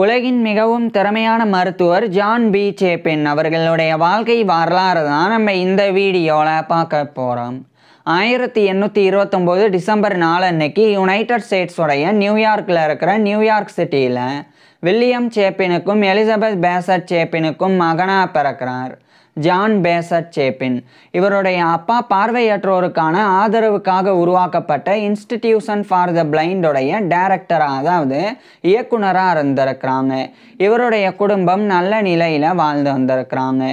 உலகின் மிகவும் திறமையான மருத்துவர் ஜான் பி சேப்பின் அவர்களுடைய வாழ்க்கை வரலாறு தான் நம்ம இந்த வீடியோவில் பார்க்க போகிறோம். 1829 டிசம்பர் 4 அன்னைக்கு யுனைடெட் ஸ்டேட்ஸோடைய நியூயார்க்கில் இருக்கிற நியூயார்க் சிட்டியில் வில்லியம் சேப்பினுக்கும் எலிசபெத் பேசட் சேப்பினுக்கும் மகனாக பிறக்கிறார். ஜான் பேசட் சேப்பின் இவருடைய அப்பா பார்வையற்றோருக்கான ஆதரவுக்காக உருவாக்கப்பட்ட இன்ஸ்டிடியூஷன் ஃபார் த பிளைண்டோடைய டைரக்டராக, அதாவது இயக்குனராக இருந்திருக்கிறாங்க. இவருடைய குடும்பம் நல்ல நிலையில் வாழ்ந்து வந்திருக்கிறாங்க.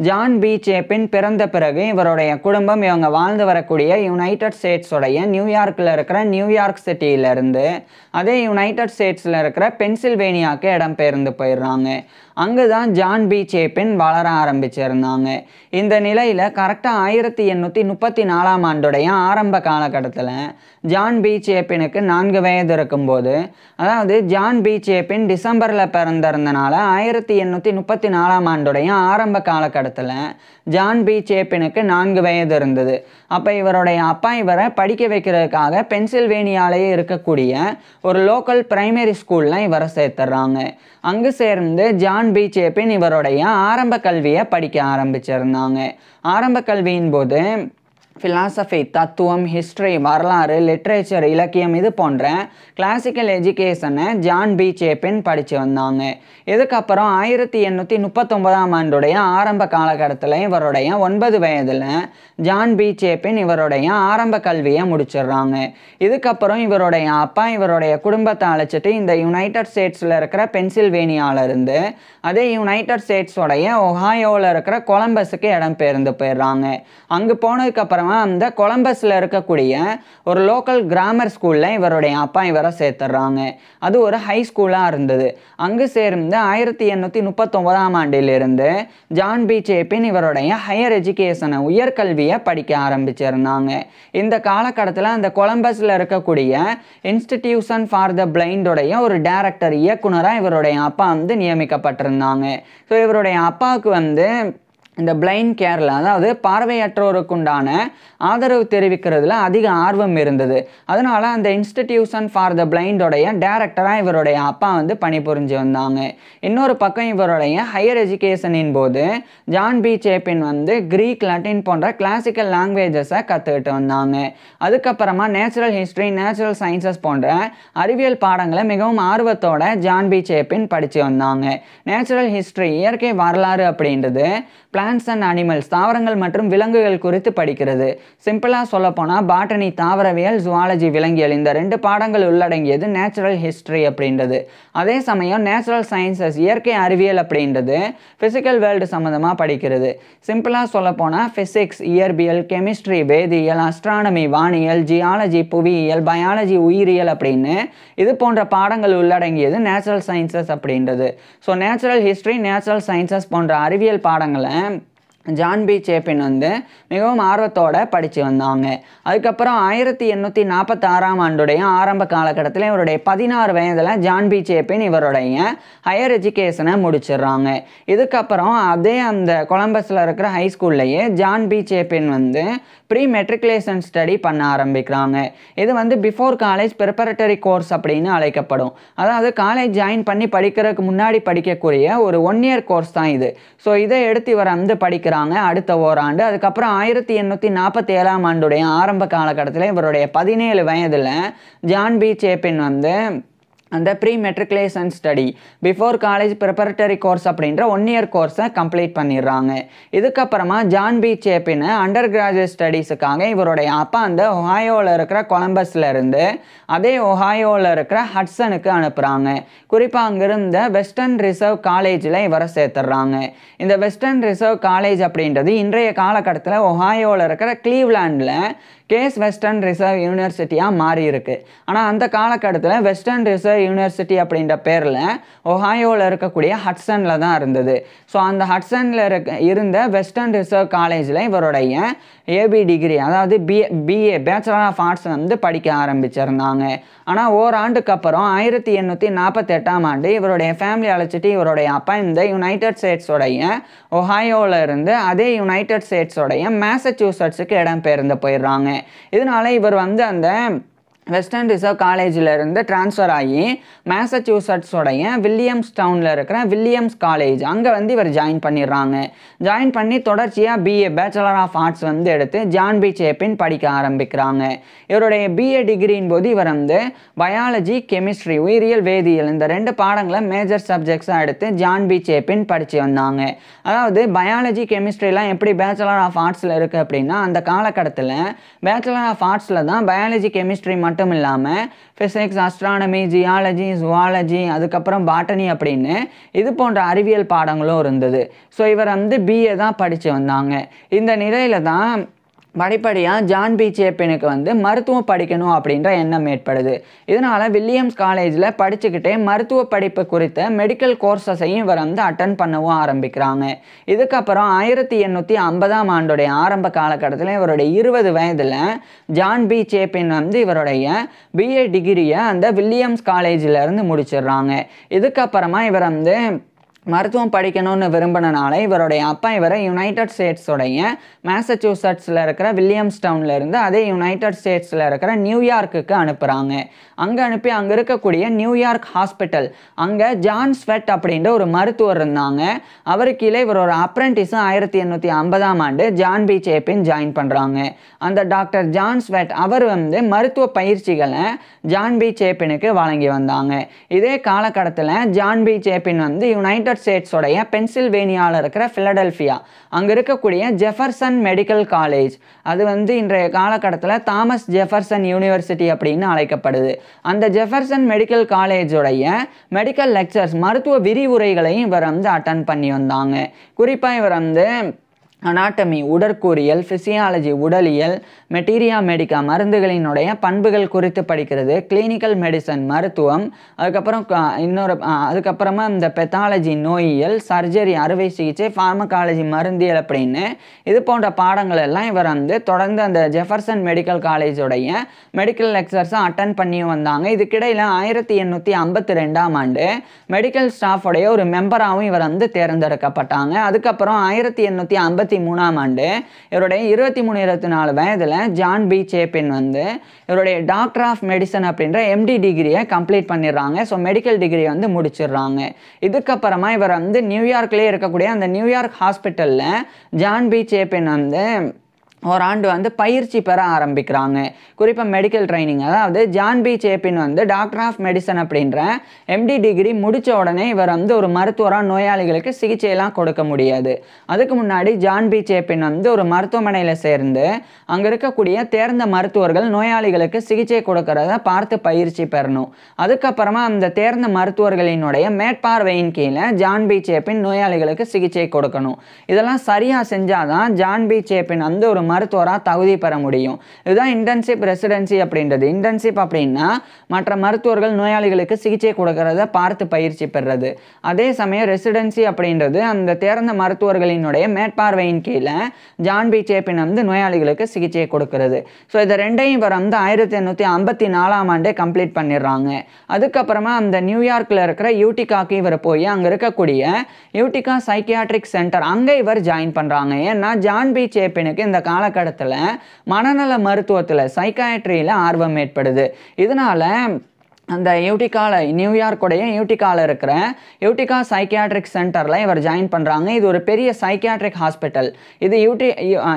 ஜான் பி சேப்பின் பிறந்த பிறகு இவருடைய குடும்பம் இவங்க வாழ்ந்து வரக்கூடிய யுனைடெட் ஸ்டேட்ஸோடைய நியூயார்க்கில் இருக்கிற நியூயார்க் சிட்டியிலேருந்து அதே யுனைடெட் ஸ்டேட்ஸில் இருக்கிற பென்சில்வேனியாவுக்கு இடம்பெயர்ந்து போயிடுறாங்க. அங்கு தான் ஜான் பி சேப்பின் வளர ஆரம்பிச்சிருந்தாங்க. இந்த நிலையில் கரெக்டாக 1834ஆம் ஆண்டுடைய ஆரம்ப காலகட்டத்தில் ஜான் பி சேப்பினுக்கு 4 வயது இருக்கும்போது, அதாவது ஜான் பி சேப்பின் டிசம்பரில் பிறந்திருந்தனால 1834ஆம் ஆண்டுடைய ஆரம்ப காலகட்டத்தில் ஜான் பி சேப்பினுக்கு 4 வயது இருந்தது. அப்போ இவருடைய அப்பா இவரை படிக்க வைக்கிறதுக்காக பென்சில்வேனியாலேயே இருக்கக்கூடிய ஒரு லோக்கல் பிரைமரி ஸ்கூலில் இவரை சேர்த்துறாங்க. அங்கு சேர்ந்து ஜான் பி சேப்பின் இவருடைய ஆரம்ப கல்வியை படிக்க ஆரம்பிச்சிருந்தாங்க. ஆரம்ப கல்வியின் போது ஃபிலாசபி, தத்துவம், ஹிஸ்ட்ரி, வரலாறு, லிட்ரேச்சர், இலக்கியம் இது போன்ற கிளாசிக்கல் எஜுகேஷனை ஜான் பி சேப்பின் படித்து வந்தாங்க. இதுக்கப்புறம் 1839ஆம் ஆண்டுடைய ஆரம்ப காலகட்டத்தில் இவருடைய 9 வயதில் ஜான் பி சேப்பின் இவருடைய ஆரம்ப கல்வியை முடிச்சிடுறாங்க. இதுக்கப்புறம் இவருடைய அப்பா இவருடைய குடும்பத்தை அழைச்சிட்டு இந்த யுனைடெட் ஸ்டேட்ஸில் இருக்கிற பென்சில்வேனியாவிலிருந்து அதே யுனைடெட் ஸ்டேட்ஸோடைய ஒஹாயோவில் இருக்கிற கொலம்பஸுக்கு இடம்பெயர்ந்து போயிடுறாங்க. அங்கே போனதுக்கப்புறம் அந்த கொலம்பஸில் இருக்கக்கூடிய ஒரு லோக்கல் கிராமர் ஸ்கூலில் இவருடைய அப்பா இவரை சேர்த்துறாங்க. அது ஒரு ஹை ஸ்கூலாக இருந்தது. அங்கு சேர்ந்து 1839ஆம் ஆண்டிலிருந்து ஜான் பி சேப்பின் இவருடைய ஹையர் எஜுகேஷனை, உயர்கல்வியை படிக்க ஆரம்பிச்சிருந்தாங்க. இந்த காலகட்டத்தில் அந்த கொலம்பஸில் இருக்கக்கூடிய இன்ஸ்டிடியூஷன் ஃபார் த பிளைண்டோடைய ஒரு டைரக்டர், இயக்குனராக இவருடைய அப்பா நியமிக்கப்பட்டிருந்தாங்க. ஸோ இவருடைய அப்பாவுக்கு இந்த பிளைண்ட் கேரில், அதாவது பார்வையற்றோருக்குண்டான ஆதரவு தெரிவிக்கிறதுல அதிக ஆர்வம் இருந்தது. அதனால் அந்த இன்ஸ்டிடியூஷன் ஃபார் த பிளைண்டோடைய டைரக்டராக இவருடைய அப்பா பணிபுரிஞ்சு வந்தாங்க. இன்னொரு பக்கம் இவருடைய ஹையர் எஜுகேஷனின் போது ஜான் பி சேப்பின் கிரீக், லட்டின் போன்ற கிளாசிக்கல் லாங்குவேஜஸை கற்றுக்கிட்டு வந்தாங்க. அதுக்கப்புறமா நேச்சுரல் ஹிஸ்ட்ரி, நேச்சுரல் சயின்சஸ் போன்ற அறிவியல் பாடங்களை மிகவும் ஆர்வத்தோட ஜான் பி சேப்பின் படித்து வந்தாங்க. நேச்சுரல் ஹிஸ்ட்ரி, இயற்கை வரலாறு அப்படின்றது பிளான்ட்ஸ் அண்ட் அனிமல்ஸ், தாவரங்கள் மற்றும் விலங்குகள் குறித்து படிக்கிறது. சிம்பிளாக சொல்லப்போனால் பாட்டனி, தாவரவியல், ஜுவாலஜி, விலங்கியல், இந்த 2 பாடங்கள் உள்ளடங்கியது நேச்சுரல் ஹிஸ்ட்ரி அப்படின்றது. அதே சமயம் நேச்சுரல் சயின்சஸ், இயற்கை அறிவியல் அப்படின்றது ஃபிசிக்கல் வேர்ல்டு சம்மந்தமாக படிக்கிறது. சிம்பிளாக சொல்லப்போனால் ஃபிசிக்ஸ், இயற்பியல், கெமிஸ்ட்ரி, வேதியியல், அஸ்ட்ரானமி, வானியல், ஜியாலஜி, புவியியல், பயாலஜி, உயிரியல் அப்படின்னு இது போன்ற பாடங்கள் உள்ளடங்கியது நேச்சுரல் சயின்சஸ் அப்படின்றது. So natural history, natural sciences போன்ற அறிவியல் பாடங்களை ஜான் பி சேப்பின் மிகவும் ஆர்வத்தோடு படித்து வந்தாங்க. அதுக்கப்புறம் 1846ஆம் ஆண்டுடைய ஆரம்ப காலகட்டத்தில் இவருடைய 16 வயதில் ஜான் பி சேப்பின் இவருடைய ஹையர் எஜுகேஷனை முடிச்சிடுறாங்க. இதுக்கப்புறம் அதே அந்த கொலம்பஸில் இருக்கிற ஹை ஸ்கூல்லையே John B Chapin pre matriculation study பண்ண ஆரம்பிக்கிறாங்க. இது பிஃபோர் காலேஜ் ப்ரிப்பரட்டரி கோர்ஸ் அப்படின்னு அழைக்கப்படும். அதாவது காலேஜ் ஜாயின் பண்ணி படிக்கிறதுக்கு முன்னாடி படிக்கக்கூடிய ஒரு 1 இயர் கோர்ஸ் தான் இது. ஸோ இதை எடுத்து இவர் படிக்கிறாங்க அடுத்த ஓராண்டு. அதுக்கப்புறம் 1847ஆம் ஆண்டுடைய ஆரம்ப காலகட்டத்தில் இவருடைய 17 வயதில் ஜான் பி சேப்பின் அந்த pre matriculation study, before college preparatory course அப்படின்ற 1 இயர் கோர்ஸை கம்ப்ளீட் பண்ணிடுறாங்க. இதுக்கப்புறமா John B Chapin undergraduate ஸ்டடீஸுக்காக இவருடைய அப்பா ஒஹாயோவில் இருக்கிற கொலம்பஸில் இருந்து அதே ஒஹாயோவில் இருக்கிற ஹட்சனுக்கு அனுப்புகிறாங்க. குறிப்பாக அங்கிருந்த வெஸ்டர்ன் ரிசர்வ் காலேஜில் இவரை சேர்த்துடுறாங்க. இந்த வெஸ்டர்ன் ரிசர்வ் காலேஜ் அப்படின்றது இன்றைய காலகட்டத்தில் ஒஹாயோவில் இருக்கிற கிளீவ்லாண்டில் கேஸ் வெஸ்டர்ன் ரிசர்வ் யூனிவர்சிட்டியாக மாறி இருக்கு. ஆனால் அந்த காலகட்டத்தில் வெஸ்டர்ன் ரிசர்வ் யூனிவர்சிட்டி அப்படின்ற பேரில் ஒஹாயோவில் இருக்கக்கூடிய ஹட்சனில் தான் இருந்தது. ஸோ அந்த ஹட்சனில் இருந்த வெஸ்டர்ன் ரிசர்வ் காலேஜில் இவருடைய ஏபி டிகிரி, அதாவது பிஏ பேச்சுலர் ஆஃப் ஆர்ட்ஸ் படிக்க ஆரம்பிச்சிருந்தாங்க. ஆனால் ஓராண்டுக்கு அப்புறம் 1848ஆம் ஆண்டு இவருடைய ஃபேமிலி அழைச்சிட்டு இவருடைய அப்பா இந்த யுனைடெட் ஸ்டேட்ஸோடைய ஒஹாயோவில் இருந்து அதே யுனைடெட் ஸ்டேட்ஸோடைய மேசச்சூசட்ஸுக்கு இடம்பெயர்ந்து போயிடுறாங்க. இதனால இவர் அந்த வெஸ்டர்ன் ரிசர்வ் காலேஜில் இருந்து ட்ரான்ஸ்ஃபர் ஆகி மேசச்சூசட்ஸோடைய வில்லியம்ஸ் டவுனில் இருக்கிற வில்லியம்ஸ் காலேஜ் அங்கே வந்து இவர் ஜாயின் பண்ணிடுறாங்க. ஜாயின் பண்ணி தொடர்ச்சியாக பிஏ பேச்சுலர் ஆஃப் ஆர்ட்ஸ் வந்து எடுத்து ஜான் பி சேப்பின் படிக்க ஆரம்பிக்கிறாங்க. இவருடைய பிஏ டிகிரியின் போது இவர் வந்து பயாலஜி, கெமிஸ்ட்ரி, உயிரியல், வேதியியல் இந்த 2 பாடங்களை மேஜர் சப்ஜெக்ட்ஸாக எடுத்து ஜான் பி சேப்பின் படித்து வந்தாங்க. அதாவது பயாலஜி, கெமிஸ்ட்ரிலாம் எப்படி பேச்சுலர் ஆஃப் ஆர்ட்ஸில் இருக்குது அப்படின்னா, அந்த காலகட்டத்தில் பேச்சுலர் ஆஃப் ஆர்ட்ஸில் தான் பயாலஜி, கெமிஸ்ட்ரி மட்டும் இல்லாமல் ஃபிசிக்ஸ், அஸ்ட்ரானமி, ஜியாலஜி, ஜுவாலஜி, அதுக்கப்புறம் பாட்டனி அப்படின்னு இது போன்ற அறிவியல் பாடங்களும் இருந்தது. ஸோ இவர் வந்து பிஏ தான் படித்து வந்தாங்க. இந்த நிலையில் தான் படிப்படியாக ஜான் பி சேப்பினுக்கு வந்து மருத்துவம் படிக்கணும் அப்படின்ற எண்ணம் ஏற்படுது. இதனால் வில்லியம்ஸ் காலேஜில் படிச்சுக்கிட்டே மருத்துவ படிப்பு குறித்த மெடிக்கல் கோர்ஸஸையும் இவர் வந்து அட்டன் பண்ணவும் ஆரம்பிக்கிறாங்க. இதுக்கப்புறம் 1850ஆம் ஆண்டுடைய ஆரம்ப காலகட்டத்தில் இவருடைய 20 வயதில் ஜான் பி சேப்பின் வந்து இவருடைய பிஏ டிகிரியை அந்த வில்லியம்ஸ் காலேஜிலேருந்து முடிச்சிடுறாங்க. இதுக்கப்புறமா இவர் வந்து மருத்துவம் படிக்கணும்னு விரும்பினால இவருடைய அப்பா இவரை யுனைடெட் ஸ்டேட்ஸோடைய மேசச்சூசட்ஸில் இருக்கிற வில்லியம்ஸ் டவுனில் இருந்து அதே யுனைடெட் ஸ்டேட்ஸில் இருக்கிற நியூயார்க்குக்கு அனுப்புகிறாங்க. அங்கே அனுப்பி அங்கே இருக்கக்கூடிய நியூயார்க் ஹாஸ்பிட்டல் அங்கே ஜான் ஸ்வெட் அப்படின்ற ஒரு மருத்துவர் இருந்தாங்க. அவருக்கு கீழே இவர் ஒரு அப்ரெண்டிஸும் 1850ஆம் ஆண்டு ஜான் பி சேப்பின் ஜாயின் பண்ணுறாங்க. அந்த டாக்டர் ஜான் ஸ்வெட் அவர் வந்து மருத்துவ பயிற்சிகளை ஜான் பி சேப்பினுக்கு வழங்கி வந்தாங்க. இதே காலகட்டத்தில் ஜான் பி சேப்பின் வந்து யுனைடெட் ஸ்டேட்ஸோடைய பென்சில்வேனியாவில் இருக்கிற பிலடெல்ஃபியா அங்கே இருக்கக்கூடிய ஜெஃபர்சன் மெடிக்கல் காலேஜ், அது வந்து இன்றைய காலகட்டத்தில் தாமஸ் ஜெஃபர்சன் யூனிவர்சிட்டி அப்படின்னு அழைக்கப்படுது. அந்த ஜெஃபர்சன் மெடிக்கல் காலேஜோடைய மெடிக்கல் லெக்சர்ஸ் மருத்துவ விரிவுரைகளையும் இவர் வந்து அட்டன் பண்ணி வந்தாங்க. குறிப்பாக இவர் வந்து அனாட்டமி உடற்கூறியல், ஃபிசியாலஜி உடலியல், மெட்டீரியா மெடிக்கா மருந்துகளினுடைய பண்புகள் குறித்து படிக்கிறது, கிளினிக்கல் மெடிசன் மருத்துவம், அதுக்கப்புறமா இந்த பெத்தாலஜி நோயியல், சர்ஜரி அறுவை சிகிச்சை, ஃபார்மகாலஜி மருந்தியல் அப்படின்னு இது போன்ற பாடங்கள் எல்லாம் இவர் வந்து தொடர்ந்து அந்த ஜெஃபர்சன் மெடிக்கல் காலேஜோடைய மெடிக்கல் லெக்சர்ஸை அட்டன் பண்ணி வந்தாங்க. இதுக்கிடையில் 1852ஆம் ஆண்டு மெடிக்கல் ஸ்டாஃபோடைய ஒரு மெம்பராகவும் இவர் வந்து தேர்ந்தெடுக்கப்பட்டாங்க. அதுக்கப்புறம் 1853ஆம் ஆண்டு இவருடைய 23-24 வயதில் ஜான் பி சேப்பின் வந்து இவருடைய டாக்டர் ஆஃப் மெடிசன் அப்படின்ற எம்டி டிகிரியை கம்ப்ளீட் பண்ணிடுறாங்க. ஸோ மெடிக்கல் டிகிரி வந்து முடிச்சிடுறாங்க. இதுக்கப்புறமா இவர் வந்து நியூயார்க்லேயே இருக்கக்கூடிய அந்த நியூயார்க் ஹாஸ்பிட்டலில் ஜான் பி சேப்பின் வந்து ஓராண்டு வந்து பயிற்சி பெற ஆரம்பிக்கிறாங்க. குறிப்பாக மெடிக்கல் ட்ரைனிங். அதாவது ஜான் பி சேப்பின் வந்து டாக்டர் ஆஃப் மெடிசன் அப்படின்ற எம்டி டிகிரி முடித்த உடனே இவர் வந்து ஒரு மருத்துவராக நோயாளிகளுக்கு சிகிச்சையெல்லாம் கொடுக்க முடியாது. அதுக்கு முன்னாடி ஜான் பி சேப்பின் வந்து ஒரு மருத்துவமனையில் சேர்ந்து அங்கே இருக்கக்கூடிய தேர்ந்த மருத்துவர்கள் நோயாளிகளுக்கு சிகிச்சை கொடுக்கறத பார்த்து பயிற்சி பெறணும். அதுக்கப்புறமா அந்த தேர்ந்த மருத்துவர்களினுடைய மேற்பார்வையின் கீழே ஜான் பி சேப்பின் நோயாளிகளுக்கு சிகிச்சை கொடுக்கணும். இதெல்லாம் சரியாக செஞ்சாதான் ஜான் பி சேப்பின் வந்து ஒரு மருத்துவராக தகுதி பெற முடியும். இதுதான் இன்டர்ன்ஷிப் ரெசிடென்சி அப்படின்றது. இன்டர்ன்ஷிப் அப்படின்னா மற்ற மருத்துவர்கள் நோயாளிகளுக்கு சிகிச்சை கொடுக்கறத பார்த்து பயிற்சி பெறுறது. அதே சமயம் ரெசிடென்சி அப்படின்றது அந்த தேர்ந்த மருத்துவர்களினுடைய மேற்பார்வையின் கீழே ஜான் பி சேப்பின் வந்து நோயாளிகளுக்கு சிகிச்சை கொடுக்கறது. ஸோ இதை ரெண்டையும் இவர் வந்து 1854ஆம் ஆண்டே கம்ப்ளீட் பண்ணிடுறாங்க. அதுக்கப்புறமா அந்த நியூயார்க்கில் இருக்கிற யூட்டிகாக்கு இவர் போய் அங்கே இருக்கக்கூடிய யூட்டிகா சைக்கியாட்ரிக் சென்டர் அங்கே இவர் ஜாயின் பண்ணுறாங்க. ஏன்னா ஜான் பி சேப்பினுக்கு இந்த காலகட்டத்தில் மனநல மருத்துவத்தில் சைக்காட்ரியில் ஆர்வம் ஏற்படுது. இதனால அந்த நியூயார்க்குடைய யூட்டிகாவில் இருக்கிற யூட்டிகா சைக்கியாட்ரிக் சென்டரில் இவர் ஜாயின் பண்ணுறாங்க. இது ஒரு பெரிய சைக்கியாட்ரிக் ஹாஸ்பிட்டல். இது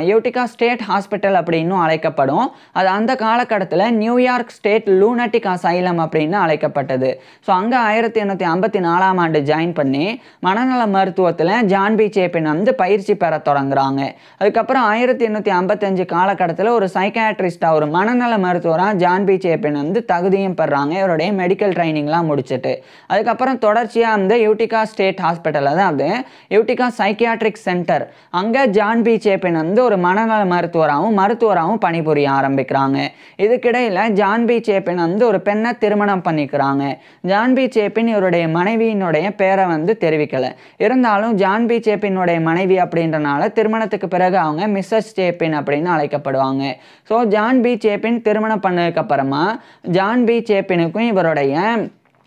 யூட்டிகா ஸ்டேட் ஹாஸ்பிட்டல் அப்படின்னும் அழைக்கப்படும். அது அந்த காலகட்டத்தில் நியூயார்க் ஸ்டேட் லூனட்டிக் அசைலம் அப்படின்னு அழைக்கப்பட்டது. ஸோ அங்கே 1854ஆம் ஆண்டு ஜாயின் பண்ணி மனநல மருத்துவத்தில் ஜான் பி சேப்பின் வந்து பயிற்சி பெற தொடங்குறாங்க. அதுக்கப்புறம் 1855 காலகட்டத்தில் ஒரு சைக்கியாட்ரிஸ்டாக ஒரு மனநல மருத்துவராக ஜான் பி சேப்பின் வந்து தகுதியும் பெறாங்க. மெடிக்கல் ட்ரைனிங்லாம் முடிச்சுட்டு அதுக்கப்புறம் தொடர்ச்சியாக அந்த யூட்டிகா ஸ்டேட் ஹாஸ்பிட்டல், அதாவது யூட்டிகா சைக்கியாட்ரிக் சென்டர் அங்கே ஜான் பி சேப்பின் வந்து ஒரு மனநல மருத்துவராகவும் பணிபுரிய ஆரம்பிக்கிறாங்க. இதுக்கிடையில் ஜான் பி சேப்பின் வந்து ஒரு பெண்ணை திருமணம் பண்ணிக்கிறாங்க. ஜான் பி சேப்பின் இவருடைய மனைவியினுடைய பேரை வந்து தெரிவிக்கலை. இருந்தாலும் ஜான் பி சேப்பினுடைய மனைவி அப்படின்றனால திருமணத்துக்கு பிறகு அவங்க மிஸ்ஸஸ் சேப்பின் அப்படின்னு அழைக்கப்படுவாங்க. ஸோ ஜான் பி சேப்பின் திருமணம் பண்ணதுக்கப்புறமா ஜான் பி சேப்பினுக்கும் இவருடைய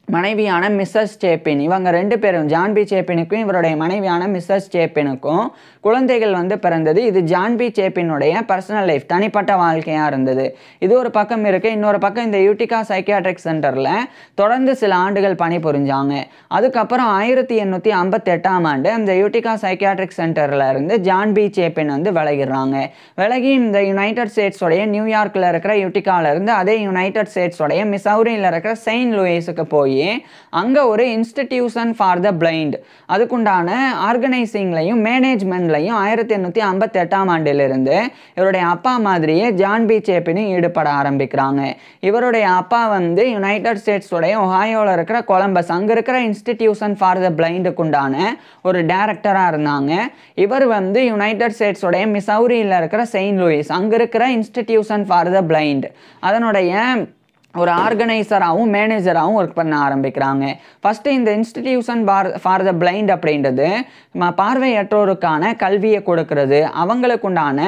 மனைவியான மிஸ்ஸஸ் சேப்பின். இவங்க 2 பேரும் ஜான் பி சேப்பினுக்கும் இவருடைய மனைவியான மிஸ்ஸஸ் சேப்பினுக்கும் குழந்தைகள் வந்து பிறந்தது. இது ஜான் பி சேப்பினுடைய பர்சனல் லைஃப், தனிப்பட்ட வாழ்க்கையாக இருந்தது. இது ஒரு பக்கம் இருக்கு. இன்னொரு பக்கம் இந்த யூட்டிகா சைக்கியாட்ரிக் சென்டரில் தொடர்ந்து சில ஆண்டுகள் பணிபுரிஞ்சாங்க. அதுக்கப்புறம் 1858ஆம் ஆண்டு அந்த யூட்டிகா சைக்கியாட்ரிக் சென்டரில் இருந்து ஜான் பி சேப்பின் வந்து விலகிடுறாங்க. விலகி இந்த யுனைடெட் ஸ்டேட்ஸோடைய நியூயார்க்கில் இருக்கிற யூட்டிகாவில் இருந்து அதே யுனைடெட் ஸ்டேட்ஸோடைய மிசௌரியில் இருக்கிற செயின்ட் லூயிஸுக்கு போய் அங்கே ஒரு இன்ஸ்டிடியூஷன் ஃபார் த பிளைண்ட் அதுக்குண்டான ஆர்கனைசிங்லையும் மேனேஜ்மெண்ட்லையும் 1858ஆம் ஆண்டிலிருந்து இவருடைய அப்பா மாதிரியே ஜான் பி சேப்பினும் ஈடுபட ஆரம்பிக்கிறாங்க. இவருடைய அப்பா வந்து யுனைடெட் ஸ்டேட்ஸோடைய ஒஹாயோவில் இருக்கிற கொலம்பஸ் அங்கே இருக்கிற இன்ஸ்டிடியூஷன் ஃபார் த பிளைண்டுக்குண்டான ஒரு டைரக்டராக இருந்தாங்க. இவர் வந்து யுனைடெட் ஸ்டேட்ஸோடைய மிசௌரியில் இருக்கிற செயின்ட் லூயிஸ் அங்கே இருக்கிற இன்ஸ்டிடியூஷன் ஃபார் த பிளைண்ட் அதனுடைய ஒரு ஆர்கனைசராகவும் மேனேஜராகவும் ஒர்க் பண்ண ஆரம்பிக்கிறாங்க. ஃபஸ்ட்டு இந்த இன்ஸ்டிடியூஷன் ஃபார் த பிளைண்ட் அப்படின்றது பார்வையற்றோருக்கான கல்வியை கொடுக்கறது, அவங்களுக்குண்டான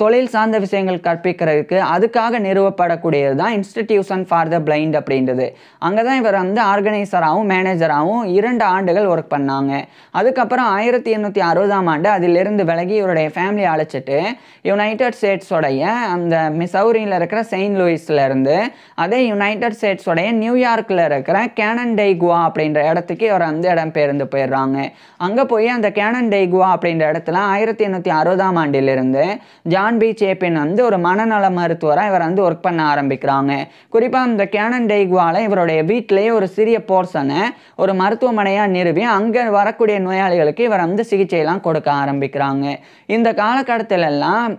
தொழில் சார்ந்த விஷயங்கள் கற்பிக்கிறதுக்கு அதுக்காக நிறுவப்படக்கூடியது தான் இன்ஸ்டிடியூஷன் ஃபார் த பிளைண்ட் அப்படின்றது. அங்கே தான் இவர் வந்து ஆர்கனைசராகவும் மேனேஜராகவும் 2 ஆண்டுகள் ஒர்க் பண்ணாங்க. அதுக்கப்புறம் 1860ஆம் ஆண்டு அதிலிருந்து விலகி இவருடைய ஃபேமிலியை அழைச்சிட்டு யுனைடெட் ஸ்டேட்ஸோடைய அந்த மிசௌரியில் இருக்கிற செயின்ட் லூயிஸில் இருந்து அதே யுனைடெட் ஸ்டேட்ஸோடைய நியூயார்க்கில் இருக்கிற கேனன்டைகுவா அப்படின்ற இடத்துக்கு இவர் வந்து இடம்பெயர்ந்து போயிடுறாங்க. அங்கே போய் அந்த கேனன்டைகுவா அப்படின்ற இடத்துல 1860ஆம் ஆண்டிலிருந்து ஜான் பி சேப்பின் வந்து ஒரு மனநல மருத்துவராக இவர் வந்து ஒர்க் பண்ண ஆரம்பிக்கிறாங்க. குறிப்பாக இந்த கேனன்டைகுவாவில் இவருடைய வீட்டிலேயே ஒரு சிறிய போர்ஷனை ஒரு மருத்துவமனையாக நிறுவி அங்கே வரக்கூடிய நோயாளிகளுக்கு இவர் வந்து சிகிச்சையெல்லாம் கொடுக்க ஆரம்பிக்கிறாங்க. இந்த காலகட்டத்திலெல்லாம்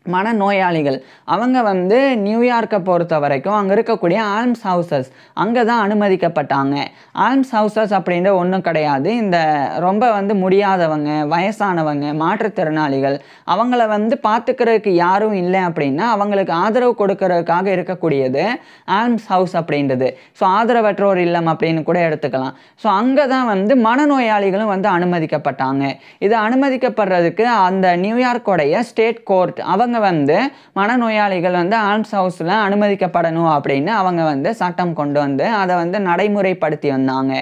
மனநோயாளிகள் அவங்க வந்து நியூயார்க்கை பொறுத்த வரைக்கும் அங்கே இருக்கக்கூடிய ஆல்ம்ஸ் ஹவுசஸ் அங்கே தான் அனுமதிக்கப்பட்டாங்க. ஆல்ம்ஸ் ஹவுசஸ் அப்படின்ற ஒன்றும் கிடையாது. இந்த ரொம்ப வந்து முடியாதவங்க, வயசானவங்க, மாற்றுத்திறனாளிகள் அவங்கள வந்து பார்த்துக்கிறதுக்கு யாரும் இல்லை அப்படின்னா அவங்களுக்கு ஆதரவு கொடுக்கறதுக்காக இருக்கக்கூடியது ஆல்ம்ஸ் ஹவுஸ் அப்படின்றது. ஸோ ஆதரவற்றோர் இல்லம் அப்படின்னு கூட எடுத்துக்கலாம். ஸோ அங்கே தான் வந்து மனநோயாளிகளும் வந்து அனுமதிக்கப்பட்டாங்க. இது அனுமதிக்கப்படுறதுக்கு அந்த நியூயார்க்கோடைய ஸ்டேட் கோர்ட் அவங்க வந்து மனநோயாளிகள் வந்து ஆல்ம்ஸ் ஹவுஸில் அனுமதிக்கப்படணும் அப்படின்னு அவங்க வந்து சட்டம் கொண்டு வந்து அதை வந்து நடைமுறைப்படுத்தி வந்தாங்க.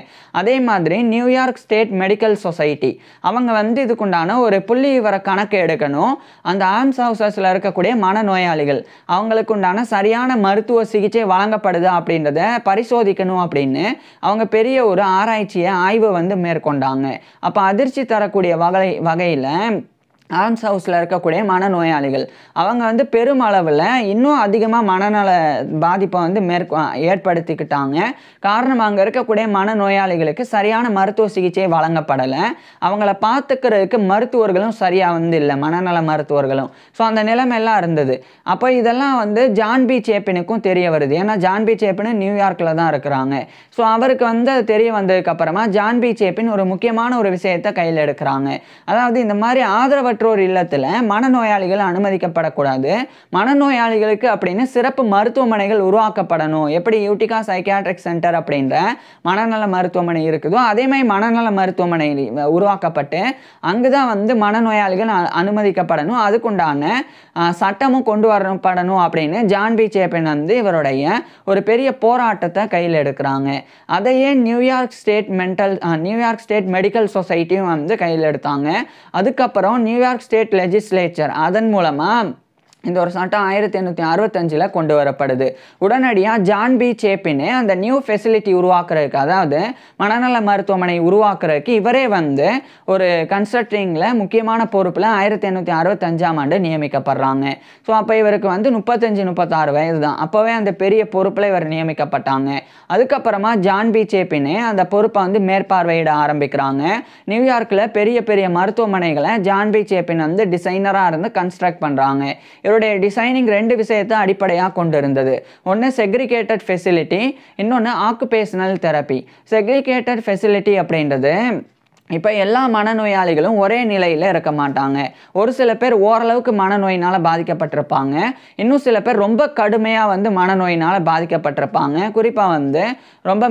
அதே மாதிரி நியூயார்க் ஸ்டேட் மெடிக்கல் சொசைட்டி அவங்க வந்து இதுக்குண்டான ஒரு புள்ளி விவர கணக்கு எடுக்கணும். அந்த ஆல்ம்ஸ் ஹவுசஸில் இருக்கக்கூடிய மனநோயாளிகள் அவங்களுக்கு உண்டான சரியான மருத்துவ சிகிச்சை வழங்கப்படுது அப்படின்றத பரிசோதிக்கணும் அப்படின்னு அவங்க பெரிய ஒரு ஆய்வு வந்து மேற்கொண்டாங்க. அப்போ அதிர்ச்சி தரக்கூடிய வகையில் ஆல்ம்ஸ் ஹவுஸில் இருக்கக்கூடிய மனநோயாளிகள் அவங்க வந்து பெருமளவில் இன்னும் அதிகமாக மனநல பாதிப்பை வந்து ஏற்படுத்திக்கிட்டாங்க. காரணம் அங்கே இருக்கக்கூடிய மனநோயாளிகளுக்கு சரியான மருத்துவ சிகிச்சை வழங்கப்படலை. அவங்கள பார்த்துக்கிறதுக்கு மருத்துவர்களும் சரியாக வந்து இல்லை, மனநல மருத்துவர்களும். ஸோ அந்த நிலைமையெல்லாம் இருந்தது. அப்போ இதெல்லாம் வந்து ஜான் பி சேப்பினுக்கும் தெரிய வருது. ஏன்னா ஜான் பி சேப்பின் நியூயார்க்கில் தான் இருக்கிறாங்க. ஸோ அவருக்கு வந்து அது தெரிய வந்ததுக்கப்புறமா ஜான் பி சேப்பின் ஒரு முக்கியமான ஒரு விஷயத்தை கையில் எடுக்கிறாங்க. அதாவது இந்த மாதிரி ஆதரவற்றோர் இல்லத்தில் மனநோயாளிகள் அனுமதிக்கப்படக்கூடாது, மனநோயாளிகளுக்கு அப்படின்னு சிறப்பு மருத்துவமனைகள் உருவாக்கப்படணும். எப்படி யூட்டிகா சைக்கியாட்ரிக் சென்டர் அப்படின்ற மனநல மருத்துவமனை இருக்குதோ அதே மாதிரி மனநல மருத்துவமனை உருவாக்கப்பட்டு அங்கு தான் வந்து மனநோயாளிகள் அனுமதிக்கப்படணும், அதுக்குண்டான சட்டமும் கொண்டு வரப்படணும் அப்படின்னு ஜான் பி சேப்பின் வந்து இவருடைய ஒரு பெரிய போராட்டத்தை கையில் எடுக்கிறாங்க. அதையே நியூயார்க் ஸ்டேட் மெடிக்கல் சொசைட்டியும் வந்து கையில் எடுத்தாங்க. அதுக்கப்புறம் நியூயார்க் ஸ்டேட் லெஜிஸ்லேச்சர் அதன் மூலமாக இந்த ஒரு சட்டம் 1865 கொண்டு வரப்படுது. உடனடியாக ஜான் பி சேப்பினே அந்த நியூ ஃபெசிலிட்டி உருவாக்குறதுக்கு, அதாவது மனநல மருத்துவமனை உருவாக்குறதுக்கு இவரே வந்து ஒரு கன்ஸ்ட்ரக்டிங்கில் முக்கியமான பொறுப்பில் 1865ஆம் ஆண்டு நியமிக்கப்படுறாங்க. ஸோ அப்போ இவருக்கு வந்து 35-36 வயது தான். அப்போவே அந்த பெரிய பொறுப்பில் இவர் நியமிக்கப்பட்டாங்க. அதுக்கப்புறமா ஜான் பி சேப்பினே அந்த பொறுப்பை வந்து மேற்பார்வையிட ஆரம்பிக்கிறாங்க. நியூயார்க்கில் பெரிய பெரிய மருத்துவமனைகளை ஜான் பி சேப்பின் வந்து டிசைனராக இருந்து கன்ஸ்ட்ரக்ட் பண்ணுறாங்க. இவருடைய டிசைனிங் 2 விஷயத்தை அடிப்படையாக கொண்டு இருந்தது. ஒன்று செக்ரிகேட்டட் ஃபெசிலிட்டி, இன்னொன்று ஆக்குபேஷனல் தெரப்பி. செக்ரிகேட்டட் ஃபெசிலிட்டி அப்படின்றது இப்போ எல்லா மனநோயாளிகளும் ஒரே நிலையில் இருக்க மாட்டாங்க. ஒரு சில பேர் ஓரளவுக்கு மனநோயினால் பாதிக்கப்பட்டிருப்பாங்க. இன்னும் சில பேர் ரொம்ப கடுமையாக மனநோயினால் பாதிக்கப்பட்டிருப்பாங்க. குறிப்பாக ரொம்ப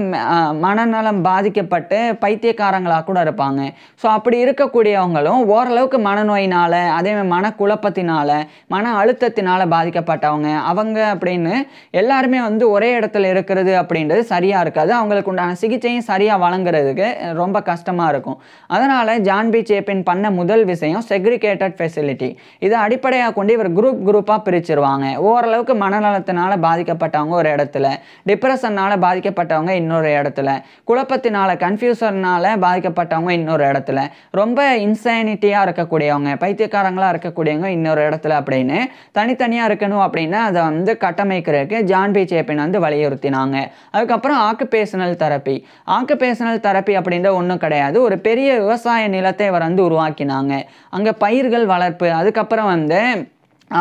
மனநலம் பாதிக்கப்பட்டு பைத்தியக்காரங்களாக கூட இருப்பாங்க. ஸோ அப்படி இருக்கக்கூடியவங்களும் ஓரளவுக்கு மனநோயினால், அதேமாதிரி மனக்குழப்பத்தினால், மன அழுத்தத்தினால் பாதிக்கப்பட்டவங்க அவங்க அப்படின்னு எல்லாருமே ஒரே இடத்துல இருக்கிறது அப்படின்றது சரியாக இருக்காது. அவங்களுக்கு உண்டான சிகிச்சையும் சரியாக வழங்குறதுக்கு ரொம்ப கஷ்டமாக இருக்கும். அதனால் ஜான் பி சேப்பின் பண்ண முதல் விஷயம் செக்ரிகேட்டட் ஃபெசிலிட்டி. இதை அடிப்படையாக கொண்டு இவர் குரூப்பாக பிரிச்சிருவாங்க. ஓரளவுக்கு மனநலத்தினால் பாதிக்கப்பட்டவங்க ஒரு இடத்துல, டிப்ரெஷனால் பாதிக்கப்பட்டவங்க இன்னொரு இடத்துல, குழப்பத்தினால் கன்ஃபியூஷனால் பாதிக்கப்பட்டவங்க இன்னொரு இடத்துல, ரொம்ப இன்சானிட்டியாக இருக்கக்கூடியவங்க, பைத்தியக்காரங்களாக இருக்கக்கூடியவங்க இன்னொரு இடத்துல அப்படின்னு தனித்தனியாக இருக்கணும் அப்படின்னு அதை கட்டமைக்கிறதுக்கு ஜான் பி சேப்பின் வலியுறுத்தினாங்க. அதுக்கப்புறம் ஆக்குபேஷனல் தெரப்பி. ஆக்குபேஷனல் தெரப்பி அப்படின்ற ஒன்றும் கிடையாது. ஒரு பெரிய விவசாய நிலத்தை அவர் உருவாக்கினாங்க. அங்கே பயிர்கள் வளர்ப்பு, அதுக்கப்புறம்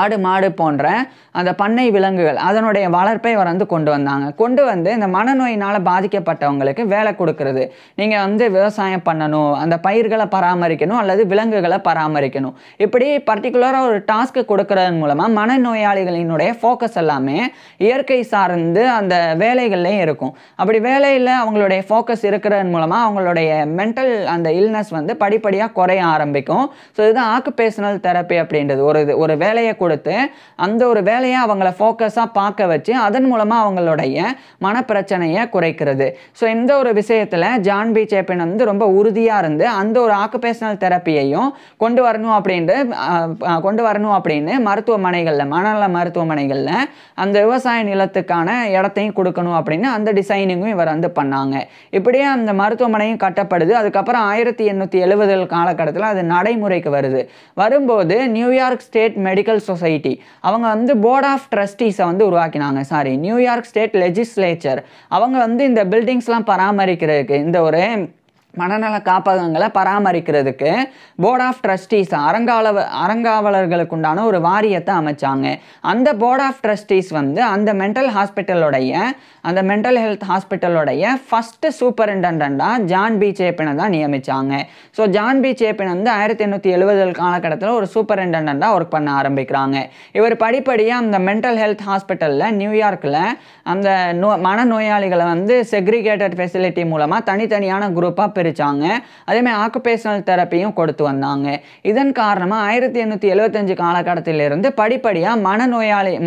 ஆடு மாடு போன்ற அந்த பண்ணை விலங்குகள் அதனுடைய வளர்ப்பை அவர் கொண்டு வந்தாங்க. கொண்டு இந்த மனநோயினால் பாதிக்கப்பட்டவங்களுக்கு வேலை கொடுக்கறது. நீங்கள் விவசாயம் பண்ணணும், அந்த பயிர்களை பராமரிக்கணும் அல்லது விலங்குகளை பராமரிக்கணும், இப்படி பர்டிகுலராக ஒரு டாஸ்க்கு கொடுக்கறதன் மூலமாக மனநோயாளிகளினுடைய ஃபோக்கஸ் எல்லாமே இயற்கை சார்ந்து அந்த வேலைகள்லையும் இருக்கும். அப்படி வேலையில் அவங்களுடைய ஃபோக்கஸ் இருக்கிறதன் மூலமாக அவங்களுடைய மென்டல் அந்த இல்னஸ் படிப்படியாக குறைய ஆரம்பிக்கும். ஸோ இதுதான் ஆக்குபேஷனல் தெரப்பி அப்படின்றது. ஒரு வேலையை கொடுத்து அந்த ஒரு வேலையை அவங்கள ஃபோக்கஸாக பார்க்க வச்சு அதன் மூலமாக அவங்களுடைய மனப்பிரச்சனையை குறைக்கிறது. ஸோ இந்த ஒரு விஷயத்தில் ஜான் பி சேப்பின் ரொம்ப உறுதியாக இருந்து அந்த ஒரு ஆக்குபேஷனல் தெரப்பியையும் கொண்டு வரணும் அப்படின்னு மருத்துவமனைகளில், மனநல மருத்துவமனைகளில் அந்த விவசாய நிலத்துக்கான இடத்தையும் கொடுக்கணும் அப்படின்னு அந்த டிசைனிங்கும் இவர் பண்ணாங்க. இப்படியே அந்த மருத்துவமனையும் கட்டப்படுது. அதுக்கப்புறம் 1870 காலகட்டத்தில் அது நடைமுறைக்கு வரும்போது நியூயார்க் ஸ்டேட் மெடிக்கல் சொசைட்டி அவங்க போர்ட் ஆஃப் ட்ரஸ்டீஸை உருவாக்கினாங்க. நியூயார்க் ஸ்டேட் லெஜிஸ்லேச்சர் அவங்க இந்த பில்டிங்ஸ்லாம் பராமரிக்கிறதுக்கு, இந்த ஒரு மனநல காப்பகங்களை பராமரிக்கிறதுக்கு போர்ட் ஆஃப் ட்ரஸ்டீஸ் அறங்காவலர்களுக்கு உண்டான ஒரு வாரியத்தை அமைச்சாங்க. அந்த போர்ட் ஆஃப் ட்ரஸ்டீஸ் அந்த மென்டல் ஹெல்த் ஹாஸ்பிட்டலோடைய ஃபஸ்ட்டு சூப்பரிண்டெண்டாக ஜான் பி சேப்பினை தான் நியமித்தாங்க. ஸோ ஜான் பி சேப்பின் 1870 காலகட்டத்தில் ஒரு சூப்பரிண்டெண்டாக ஒர்க் பண்ண ஆரம்பிக்கிறாங்க. இவர் படிப்படியாக அந்த மென்டல் ஹெல்த் ஹாஸ்பிட்டலில் நியூயார்க்கில் அந்த மனநோயாளிகளை செக்ரிகேட்டட் ஃபெசிலிட்டி மூலமாக தனித்தனியான குரூப்பாக பிரிச்சாங்க. அதேமாதிரி ஆக்குபேஷனல் தெரப்பியும் கொடுத்து வந்தாங்க. இதன் காரணமாக 1875 காலகட்டத்திலிருந்து படிப்படியாக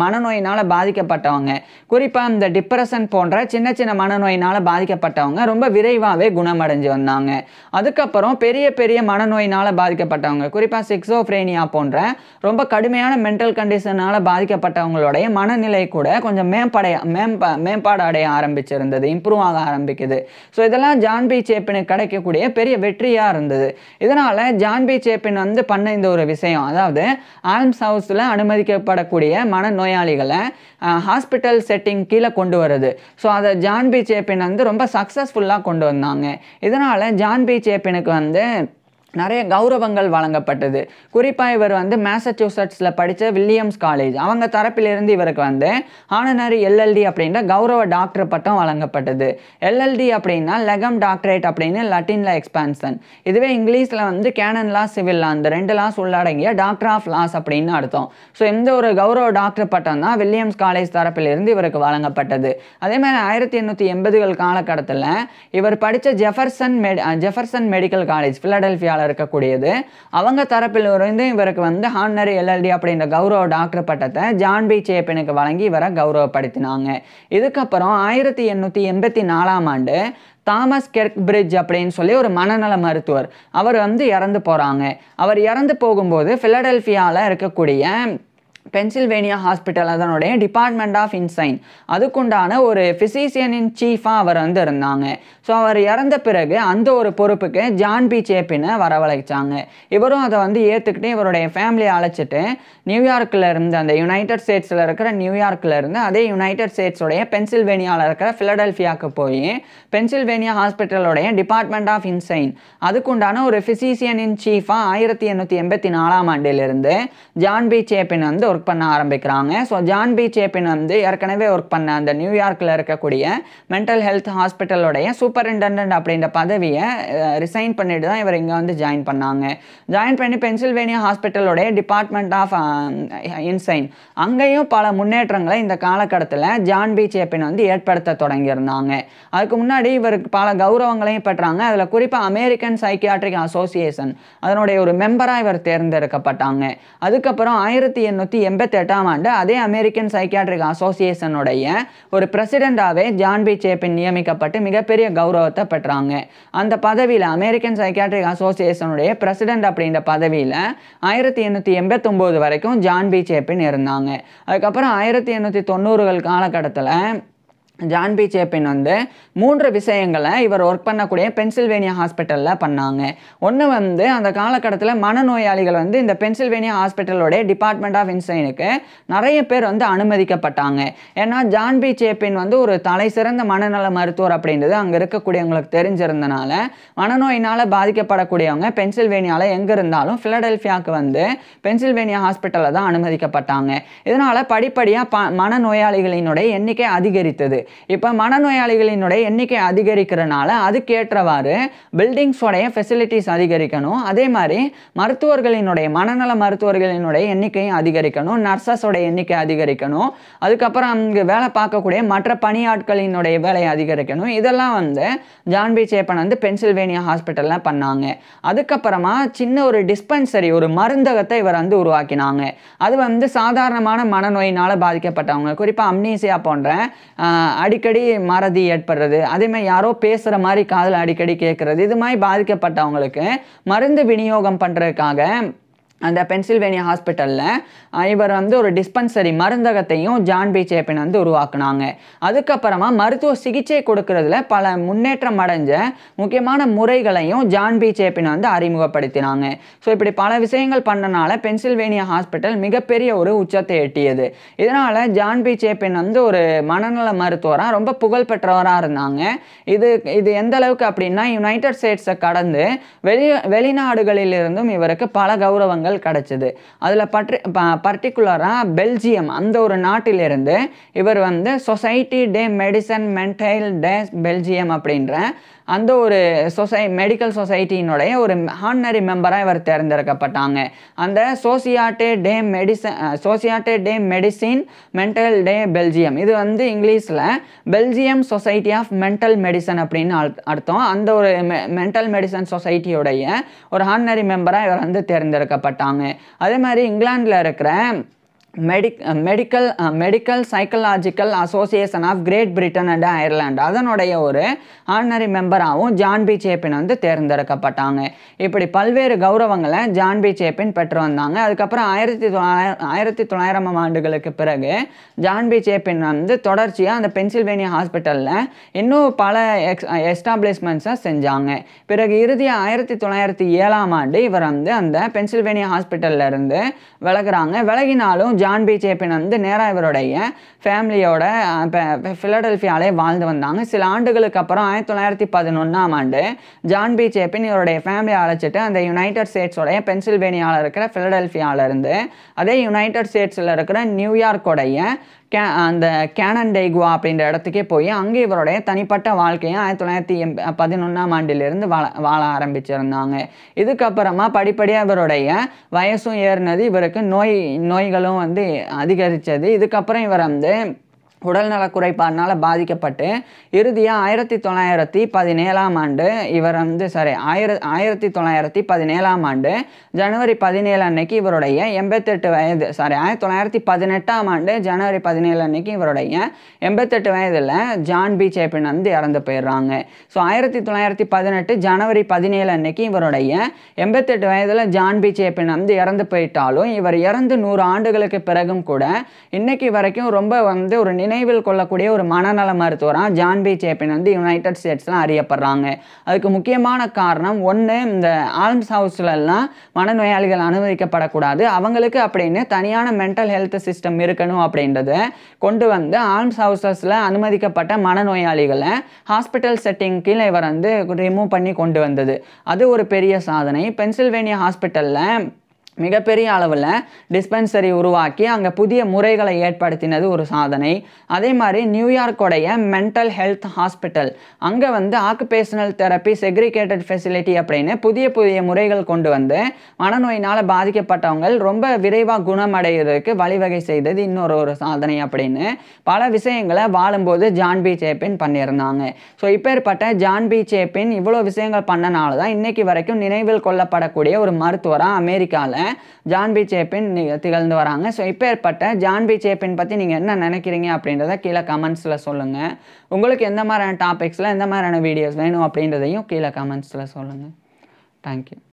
மனநோயினால் பாதிக்கப்பட்டவங்க, குறிப்பாக இந்த டிப்ரெஷன் போன்ற சின்ன சின்ன மனநோயினால் பாதிக்கப்பட்டவங்க ரொம்ப விரைவாகவே குணமடைஞ்சு வந்தாங்க. அதுக்கப்புறம் பெரிய பெரிய மனநோயினால் பாதிக்கப்பட்டவங்க, குறிப்பாக சிக்ஸோஃப்ரேனியா போன்ற ரொம்ப கடுமையான மென்டல் கண்டிஷனால் பாதிக்கப்பட்டவங்களுடைய மனநிலை கூட கொஞ்சம் மேம்பாடு அடைய ஆரம்பிச்சிருந்தது, இம்ப்ரூவ் ஆக ஆரம்பிக்குது. ஸோ இதெல்லாம் ஜான் பி சேப்பினுக்கு கிடைக்கக்கூடிய பெரிய வெற்றியாக இருந்தது. இதனால் ஜான் பி சேப்பின் பண்ண இந்த ஒரு விஷயம், அதாவது ஆல்ம்ஸ் ஹவுஸில் அனுமதிக்கப்படக்கூடிய மனநோயாளிகளை ஹாஸ்பிட்டல் செட்டிங் கீழே கொண்டு வருது. ஸோ அதை ஜான் பி சேப்பின் ரொம்ப சக்ஸஸ்ஃபுல்லாக கொண்டு வந்தாங்க. இதனால் ஜான் பி சேப்பினுக்கு நிறைய கௌரவங்கள் வழங்கப்பட்டது. குறிப்பாக இவர் மேசச்சூசட்ஸில் படித்த வில்லியம்ஸ் காலேஜ் அவங்க தரப்பிலிருந்து இவருக்கு ஆனனரி எல்எல்டி அப்படின்ற கௌரவ டாக்டர் பட்டம் வழங்கப்பட்டது. எல்எல்டி அப்படின்னா லெகம் டாக்டரேட் அப்படின்னு லட்டினில் எக்ஸ்பான்ஷன். இதுவே இங்கிலீஷில் கேனன் லா, சிவில் லா, அந்த 2 லாஸ் உள்ளடங்கிய டாக்டர் ஆஃப் லாஸ் அப்படின்னு அர்த்தம். ஸோ இந்த ஒரு கௌரவ டாக்டர் பட்டம் தான் வில்லியம்ஸ் காலேஜ் தரப்பிலிருந்து இவருக்கு வழங்கப்பட்டது. அதே மாதிரி 1880 காலகட்டத்தில் இவர் படித்த ஜெஃபர்சன் மெடிக்கல் காலேஜ் பிலடெல்பியாவில் இருக்கக்கூடியது, அவங்க தரப்பில் இருந்து இவருக்கு ஹானரி எல்எல்டி அப்படின்ற கௌரவ டாக்டர் பட்டத்தை ஜான் பி சேப்பினுக்கு வழங்கி இவரை கௌரவப்படுத்தினாங்க. இதுக்கப்புறம் 1884 ஆண்டு தாமஸ் கெர்க்பிரிட்ஜ் அப்படின்னு சொல்லி ஒரு மனநல மருத்துவர் அவர் இறந்து போகிறாங்க. அவர் இறந்து போகும்போது பிலடெல்பியாவில் இருக்கக்கூடிய பென்சில்வேனியா ஹாஸ்பிட்டல் அதனுடைய டிபார்ட்மெண்ட் ஆஃப் இன்சைன் அதுக்குண்டான ஒரு ஃபிசிஷியன் இன் சீஃபாக அவர் இருந்தாங்க. ஸோ அவர் இறந்த பிறகு அந்த ஒரு பொறுப்புக்கு ஜான் பி சேப்பினை வரவழைச்சாங்க. இவரும் அதை ஏற்றுக்கிட்டு இவருடைய ஃபேமிலியை அழைச்சிட்டு நியூயார்க்கில் இருந்து, அந்த யுனைடெட் ஸ்டேட்ஸில் இருக்கிற நியூயார்க்கில் இருந்து அதே யுனைடெட் ஸ்டேட்ஸோடைய பென்சில்வேனியாவில் இருக்கிற ஃபிலடெல்பியாவுக்கு போய் பென்சில்வேனியா ஹாஸ்பிட்டலோடைய டிபார்ட்மெண்ட் ஆஃப் இன்சைன் அதுக்குண்டான ஒரு ஃபிசிஷியன் இன் சீஃபாக 1884 ஆண்டிலிருந்து ஜான் பி சேப்பின் ஒர்க் பண்ண ஆரம்பிக்கிறாங்க. ஸோ ஜான் பி சேப்பின் வந்து ஏற்கனவே ஒர்க் பண்ண அந்த நியூயார்க்கில் இருக்கக்கூடிய மென்டல் ஹெல்த் ஹாஸ்பிட்டலோடைய சூப்பரிண்டெண்டன்ட் அப்படின்ற பதவியை ரிசைன் பண்ணிட்டு தான் இவர் இங்கே வந்து ஜாயின் பண்ணாங்க. ஜாயின் பண்ணி பென்சில்வேனியா ஹாஸ்பிட்டலோடைய டிபார்ட்மெண்ட் ஆஃப் இன்சைன் அங்கேயும் பல முன்னேற்றங்களை இந்த காலகட்டத்தில் ஜான் பி சேப்பின் வந்து ஏற்படுத்த தொடங்கியிருந்தாங்க. அதுக்கு முன்னாடி இவருக்கு பல கௌரவங்களையும் பெற்றாங்க. அதில் குறிப்பாக அமெரிக்கன் சைக்கியாட்ரிக் அசோசியேஷன் அதனுடைய ஒரு மெம்பராக இவர் தேர்ந்தெடுக்கப்பட்டாங்க. அதுக்கப்புறம் 1888ஆம் ஆண்டு அதே அமெரிக்கன் சைக்கியாட்ரிக் அசோசியேஷனுடைய ஒரு பிரசிடெண்டாகவே ஜான் பி சேப்பின் நியமிக்கப்பட்டு மிகப்பெரிய கௌரவத்தை பெற்றாங்க. அந்த பதவியில் அமெரிக்கன் சைக்கியாட்ரிக் அசோசியேஷனுடைய பிரசிடெண்ட் அப்படின்ற பதவியில் 1889 வரைக்கும் ஜான் பி சேப்பின் இருந்தாங்க. அதுக்கப்புறம் 1890கள் காலகட்டத்தில் ஜான் பி சேப்பின் வந்து 3 விஷயங்களை இவர் ஒர்க் பண்ணக்கூடிய பென்சில்வேனியா ஹாஸ்பிட்டலில் பண்ணாங்க. ஒன்று வந்து அந்த காலகட்டத்தில் மனநோயாளிகள் வந்து இந்த பென்சில்வேனியா ஹாஸ்பிட்டலோடைய டிபார்ட்மெண்ட் ஆஃப் இன்சைனுக்கு நிறைய பேர் வந்து அனுமதிக்கப்பட்டாங்க. ஏன்னா ஜான் பி சேப்பின் வந்து ஒரு தலை சிறந்த மனநல மருத்துவர் அப்படின்றது அங்கே இருக்கக்கூடியவங்களுக்கு தெரிஞ்சிருந்தனால மனநோயினால் பாதிக்கப்படக்கூடியவங்க பென்சில்வேனியாவில் எங்கே இருந்தாலும் ஃபிலடெல்ஃபியாவுக்கு வந்து பென்சில்வேனியா ஹாஸ்பிட்டலில் தான் அனுமதிக்கப்பட்டாங்க. இதனால் படிப்படியாக மனநோயாளிகளினுடைய எண்ணிக்கை அதிகரித்தது. இப்போ மனநோயாளிகளினுடைய எண்ணிக்கை அதிகரிக்கிறனால அதுக்கேற்றவாறு பில்டிங்ஸோடைய ஃபெசிலிட்டிஸ் அதிகரிக்கணும். அதே மாதிரி மருத்துவர்களினுடைய மனநல மருத்துவர்களினுடைய எண்ணிக்கையும் அதிகரிக்கணும், நர்சஸோடைய எண்ணிக்கை அதிகரிக்கணும், அதுக்கப்புறம் அங்கே வேலை பார்க்கக்கூடிய மற்ற பணியாட்களினுடைய வேலையை அதிகரிக்கணும். இதெல்லாம் வந்து ஜான் பி சேப்பன் வந்து பென்சில்வேனியா ஹாஸ்பிட்டலில் பண்ணாங்க. அதுக்கப்புறமா சின்ன ஒரு டிஸ்பென்சரி ஒரு மருந்தகத்தை இவர் வந்து உருவாக்கினாங்க. அது வந்து சாதாரணமான மனநோயினால் பாதிக்கப்பட்டவங்க குறிப்பாக அம்னீசியா போன்ற அடிக்கடி மறதி ஏற்படுறது, அதேமாதிரி யாரோ பேசுகிற மாதிரி காதில் அடிக்கடி கேட்குறது, இது மாதிரி பாதிக்கப்பட்டவங்களுக்கு மருந்து விநியோகம் பண்ணுறதுக்காக அந்த பென்சில்வேனியா ஹாஸ்பிட்டலில் இவர் வந்து ஒரு டிஸ்பென்சரி மருந்தகத்தையும் ஜான் பி சேப்பின் வந்து உருவாக்குனாங்க. அதுக்கப்புறமா மருத்துவ சிகிச்சை கொடுக்கறதுல பல முன்னேற்றம் அடைஞ்ச முக்கியமான முறைகளையும் ஜான் பி சேப்பின் வந்து அறிமுகப்படுத்தினாங்க. ஸோ இப்படி பல விஷயங்கள் பண்ணனால பென்சில்வேனியா ஹாஸ்பிட்டல் மிகப்பெரிய ஒரு உச்சத்தை எட்டியது. இதனால் ஜான் பி சேப்பின் வந்து ஒரு மனநல மருத்துவராக ரொம்ப புகழ்பெற்றவராக இருந்தாங்க. இது எந்த அளவுக்கு அப்படின்னா யுனைடெட் ஸ்டேட்ஸை கடந்து வெளிநாடுகளிலிருந்தும் இவருக்கு பல கௌரவங்கள் கிடைச்சது. அதில் பர்டிகுலராக பெல்ஜியம் அந்த ஒரு நாட்டிலிருந்து இவர் வந்து சொசைட்டி டே மெடிசன் மென்டைல் டே பெல்ஜியம் அப்படின்ற அந்த ஒரு மெடிக்கல் சொசைட்டியினுடைய ஒரு ஹானரி மெம்பராக இவர் தேர்ந்தெடுக்கப்பட்டாங்க. அந்த Société de Médecine Mentale de Belgium இது வந்து இங்கிலீஷில் Belgium society of mental medicine அப்படின்னு அர்த்தம். அந்த ஒரு மென்டல் மெடிசன் சொசைட்டியோடைய ஒரு ஹானரி மெம்பராக இவர் வந்து தேர்ந்தெடுக்கப்பட்டாங்க. அதே மாதிரி இங்கிலாந்தில் இருக்கிற medical psychological association of Great Britain and Ireland அதனுடைய ஒரு ஆனரி மெம்பராகவும் ஜான் பி சேப்பின் வந்து தேர்ந்தெடுக்கப்பட்டாங்க. இப்படி பல்வேறு கௌரவங்களை ஜான் பி சேப்பின் பெற்று வந்தாங்க. அதுக்கப்புறம் 1900 ஆண்டுகளுக்கு பிறகு ஜான் பி சேப்பின் வந்து தொடர்ச்சியாக அந்த பென்சில்வேனியா ஹாஸ்பிட்டலில் இன்னும் பல எஸ்டாப்ளிஷ்மெண்ட்ஸை செஞ்சாங்க. பிறகு இறுதியாக 1907ஆம் ஆண்டு இவர் வந்து அந்த பென்சில்வேனியா ஹாஸ்பிட்டலில் இருந்து விலகினாலும் ஜான் பி சேப்பின் வந்து நேராக இவருடைய ஃபேமிலியோட ஃபிலடெல்ஃபியாலே வாழ்ந்து வந்தாங்க. சில ஆண்டுகளுக்கு அப்புறம் 1911ஆம் ஆண்டு ஜான் பி சேப்பின் இவருடைய ஃபேமிலியை அழைச்சிட்டு அந்த யுனைடெட் ஸ்டேட்ஸோடைய பென்சில்வேனியாவில் இருக்கிற ஃபிலடெல்ஃபியாவிலிருந்து அதே யுனைடெட் ஸ்டேட்ஸில் இருக்கிற நியூயார்க்கோடைய அந்த கேனன்டைகுவா அப்படின்ற இடத்துக்கே போய் அங்கே இவருடைய தனிப்பட்ட வாழ்க்கையை 1911ஆம் ஆண்டிலிருந்து வாழ ஆரம்பிச்சிருந்தாங்க. இதுக்கப்புறமா படிப்படியாக இவருடைய வயசும் ஏறினது, இவருக்கு நோய்களும் வந்து அதிகரித்தது. இதுக்கப்புறம் இவர் வந்து உடல்நல குறைபாடினால் பாதிக்கப்பட்டு இறுதியாக 1917ஆம் ஆண்டு இவர் வந்து 1917ஆம் ஆண்டு ஜனவரி 17 அன்னைக்கு இவருடைய 88 வயது 1918ஆம் ஆண்டு ஜனவரி 17 அன்னைக்கு இவருடைய 88 வயதில் ஜான் பி சேப்பின் வந்து இறந்து போயிடுறாங்க. ஸோ 1918 ஜனவரி 17 அன்னைக்கு இவருடைய 88 வயதில் ஜான் பி சேப்பின் வந்து இறந்து போயிட்டாலும் இவர் இறந்து 100 ஆண்டுகளுக்கு பிறகும் கூட இன்னைக்கு வரைக்கும் ரொம்ப வந்து ஒரு நினைவில் கொள்ளக்கூடிய ஒரு மனநல மருத்துவராக ஜான் பி சேப்பின் வந்து யுனைடெட் ஸ்டேட்ஸில் அறியப்படுறாங்க. அதுக்கு முக்கியமான காரணம் ஒன்று, இந்த ஆல்ம்ஸ் ஹவுஸ்லலாம் மனநோயாளிகள் அனுமதிக்கப்படக்கூடாது, அவங்களுக்கு அப்படின்னு தனியான மென்டல் ஹெல்த் சிஸ்டம் இருக்கணும் அப்படின்றத கொண்டு வந்து ஆல்ம்ஸ் ஹவுசஸில் அனுமதிக்கப்பட்ட மனநோயாளிகளை ஹாஸ்பிட்டல் செட்டிங் கீழே இவர் வந்து ரிமூவ் பண்ணி கொண்டு வந்தது. அது ஒரு பெரிய சாதனை. பென்சில்வேனியா ஹாஸ்பிட்டலில் மிகப்பெரிய அளவில் டிஸ்பென்சரி உருவாக்கி அங்கே புதிய முறைகளை ஏற்படுத்தினது ஒரு சாதனை. அதே மாதிரி நியூயார்க்கோடைய மென்டல் ஹெல்த் ஹாஸ்பிட்டல் அங்கே வந்து ஆக்குபேஷனல் தெரப்பி செக்ரிகேட்டட் ஃபெசிலிட்டி அப்படின்னு புதிய புதிய முறைகள் கொண்டு வந்து மனநோயினால் பாதிக்கப்பட்டவங்க ரொம்ப விரைவாக குணமடைகிறதுக்கு வழிவகை செய்தது இன்னொரு சாதனை அப்படின்னு பல விஷயங்களை வாழும்போது ஜான் பி சேப்பின் பண்ணியிருந்தாங்க. ஸோ இப்பேற்பட்ட ஜான் பி சேப்பின் இவ்வளோ விஷயங்கள் பண்ணனால தான் இன்னைக்கு வரைக்கும் நினைவில் கொள்ளப்படக்கூடிய ஒரு மருத்துவராக அமெரிக்காவில் ஜான் பி சேப்பின் திகழ்ந்து வராங்க. ஸோ இப்பேற்பட்ட ஜான் பி சேப்பின் பற்றி நீங்கள் என்ன நினைக்கிறீங்க அப்படின்றத கீழே கமெண்ட்ஸில் சொல்லுங்கள். உங்களுக்கு எந்த மாதிரியான டாபிக்ஸில் எந்த மாதிரியான வீடியோஸ் வேணும் அப்படின்றதையும் கீழே கமெண்ட்ஸில் சொல்லுங்கள். தேங்க்யூ.